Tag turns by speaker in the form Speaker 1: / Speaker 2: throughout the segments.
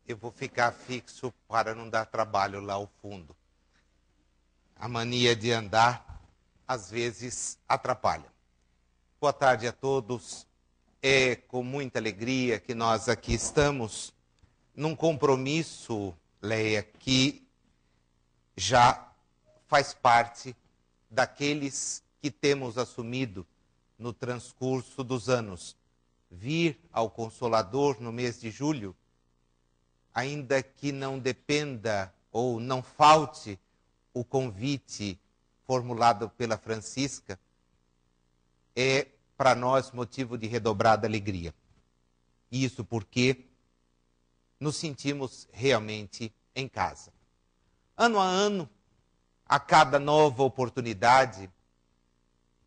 Speaker 1: Eu vou ficar fixo para não dar trabalho lá ao fundo. A mania de andar, às vezes, atrapalha. Boa tarde a todos. É com muita alegria que nós aqui estamos num compromisso, Leia, que já faz parte daqueles que temos assumido no transcurso dos anos. Vir ao Consolador no mês de julho, ainda que não dependa ou não falte o convite formulado pela Francisca, é para nós motivo de redobrada alegria. Isso porque nos sentimos realmente em casa. Ano a ano, a cada nova oportunidade,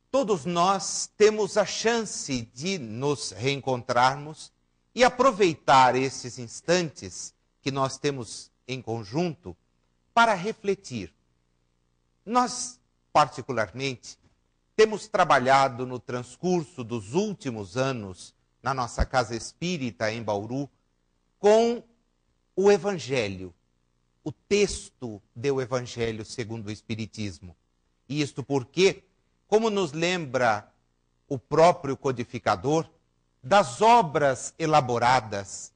Speaker 1: todos nós temos a chance de nos reencontrarmos e aproveitar esses instantes que nós temos em conjunto para refletir. Nós, particularmente, temos trabalhado no transcurso dos últimos anos na nossa casa espírita em Bauru com o Evangelho, o texto do Evangelho segundo o Espiritismo. E isto porque, como nos lembra o próprio codificador, das obras elaboradas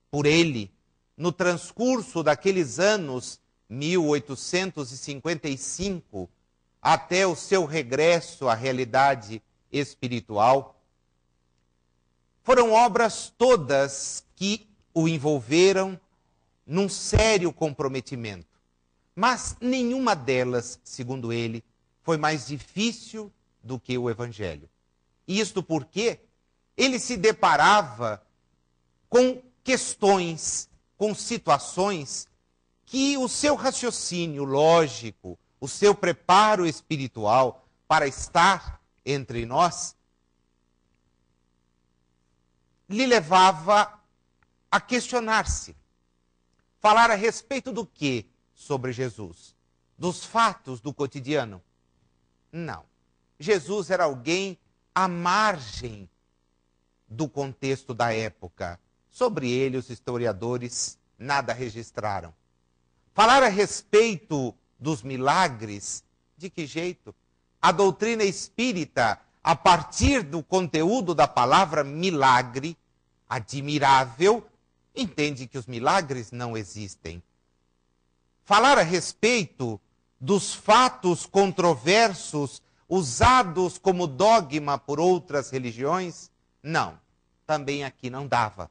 Speaker 1: por ele no transcurso daqueles anos 1855 até o seu regresso à realidade espiritual, foram obras todas que o envolveram num sério comprometimento. Mas nenhuma delas, segundo ele, foi mais difícil do que o Evangelho. Isto porque ele se deparava com questões, com situações que o seu raciocínio lógico, o seu preparo espiritual para estar entre nós, lhe levava a questionar-se. Falar a respeito do quê sobre Jesus? Dos fatos do cotidiano? Não. Jesus era alguém à margem do contexto da época. Sobre ele, os historiadores nada registraram. Falar a respeito dos milagres, de que jeito? A doutrina espírita, a partir do conteúdo da palavra milagre, admirável, entende que os milagres não existem. Falar a respeito dos fatos controversos usados como dogma por outras religiões, não. Também aqui não dava.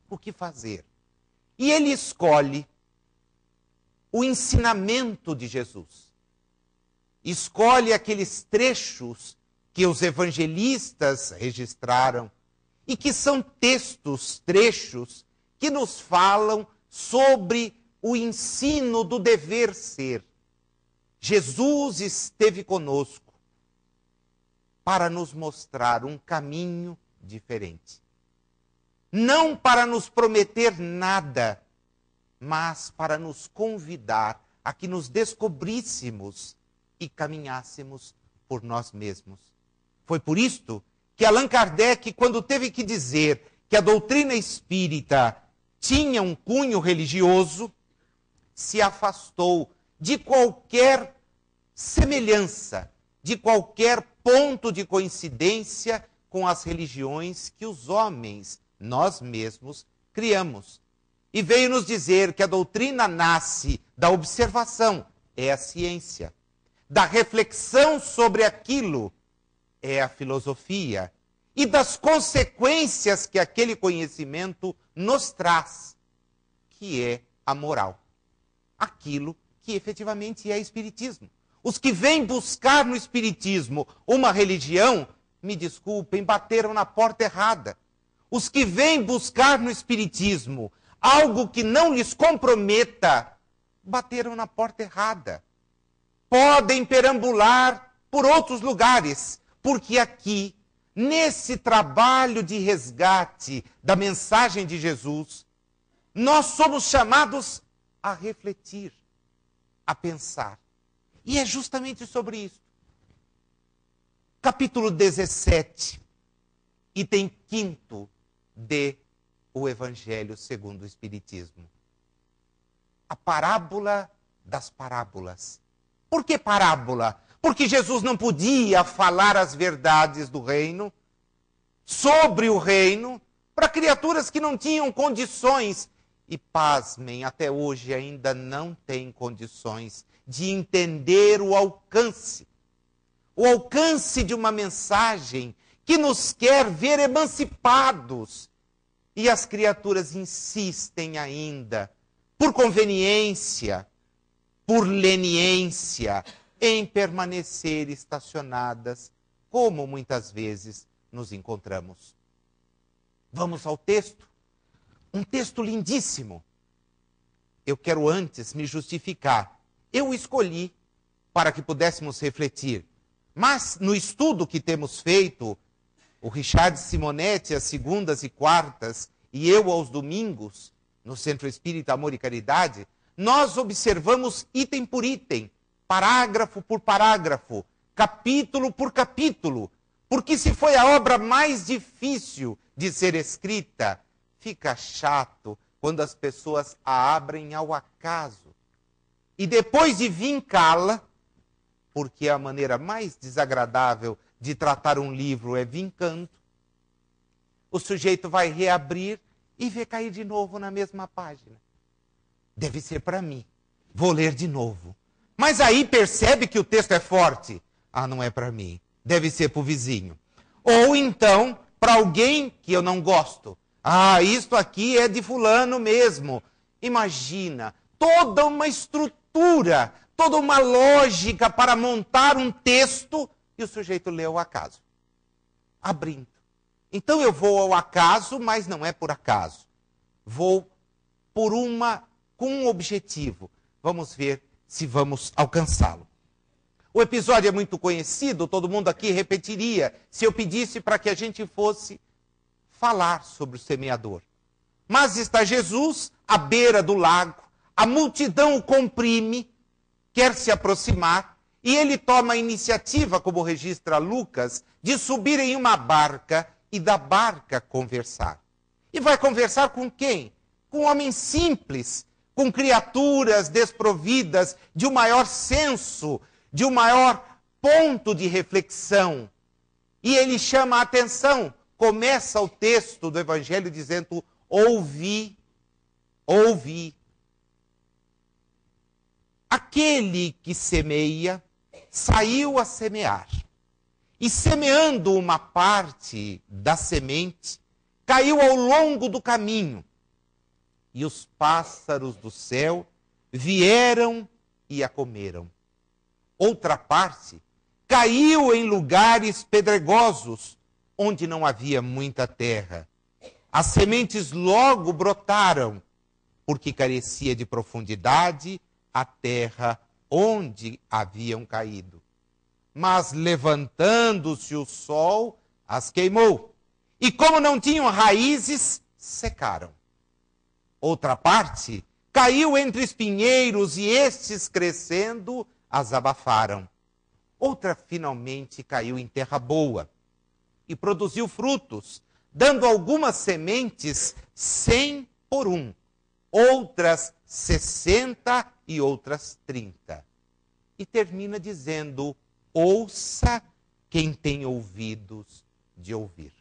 Speaker 1: O que fazer? E ele escolhe o ensinamento de Jesus. Escolhe aqueles trechos que os evangelistas registraram e que são textos, trechos, que nos falam sobre o ensino do dever ser. Jesus esteve conosco para nos mostrar um caminho diferente. Não para nos prometer nada, mas para nos convidar a que nos descobríssemos e caminhássemos por nós mesmos. Foi por isto que Allan Kardec, quando teve que dizer que a doutrina espírita tinha um cunho religioso, se afastou de qualquer semelhança, de qualquer ponto de coincidência com as religiões que os homens, nós mesmos, criamos. E veio nos dizer que a doutrina nasce da observação, é a ciência. Da reflexão sobre aquilo, é a filosofia. E das consequências que aquele conhecimento nos traz, que é a moral. Aquilo que efetivamente é espiritismo. Os que vêm buscar no espiritismo uma religião, me desculpem, bateram na porta errada. Os que vêm buscar no espiritismo algo que não lhes comprometa, bateram na porta errada. Podem perambular por outros lugares, porque aqui, nesse trabalho de resgate da mensagem de Jesus, nós somos chamados a refletir, a pensar. E é justamente sobre isso. Capítulo 17, item 5º de o Evangelho segundo o Espiritismo. A parábola das parábolas. Por que parábola? Porque Jesus não podia falar as verdades do reino, sobre o reino, para criaturas que não tinham condições. E pasmem, até hoje ainda não têm condições de entender o alcance de uma mensagem que nos quer ver emancipados. E as criaturas insistem ainda, por conveniência, por leniência, em permanecer estacionadas, como muitas vezes nos encontramos. Vamos ao texto. Um texto lindíssimo. Eu quero antes me justificar. Eu escolhi para que pudéssemos refletir. Mas no estudo que temos feito, o Richard Simonetti às segundas e quartas e eu aos domingos, no Centro Espírita Amor e Caridade, nós observamos item por item, parágrafo por parágrafo, capítulo por capítulo, porque se foi a obra mais difícil de ser escrita, fica chato quando as pessoas a abrem ao acaso. E depois de vincá-la, porque a maneira mais desagradável de tratar um livro é vincando, o sujeito vai reabrir e vê cair de novo na mesma página. Deve ser para mim. Vou ler de novo. Mas aí percebe que o texto é forte. Ah, não é para mim. Deve ser para o vizinho. Ou então, para alguém que eu não gosto. Ah, isto aqui é de fulano mesmo. Imagina, toda uma estrutura, toda uma lógica para montar um texto e o sujeito lê ao acaso. Abrindo. Então eu vou ao acaso, mas não é por acaso. Vou com um objetivo. Vamos ver se vamos alcançá-lo. O episódio é muito conhecido, todo mundo aqui repetiria, se eu pedisse para que a gente fosse falar sobre o semeador. Mas está Jesus à beira do lago, a multidão o comprime, quer se aproximar, e ele toma a iniciativa, como registra Lucas, de subir em uma barca e da barca conversar. E vai conversar com quem? Com homens simples, com criaturas desprovidas de um maior senso, de um maior ponto de reflexão. E ele chama a atenção. Começa o texto do Evangelho dizendo, ouvi. Aquele que semeia, saiu a semear. E semeando uma parte da semente, caiu ao longo do caminho. E os pássaros do céu vieram e a comeram. Outra parte caiu em lugares pedregosos, onde não havia muita terra. As sementes logo brotaram, porque carecia de profundidade a terra onde haviam caído. Mas levantando-se o sol, as queimou. E como não tinham raízes, secaram. Outra parte caiu entre espinheiros e estes, crescendo, as abafaram. Outra finalmente caiu em terra boa e produziu frutos, dando algumas sementes 100 por 1, outras 60 e outras 30. E termina dizendo, ouça quem tem ouvidos de ouvir.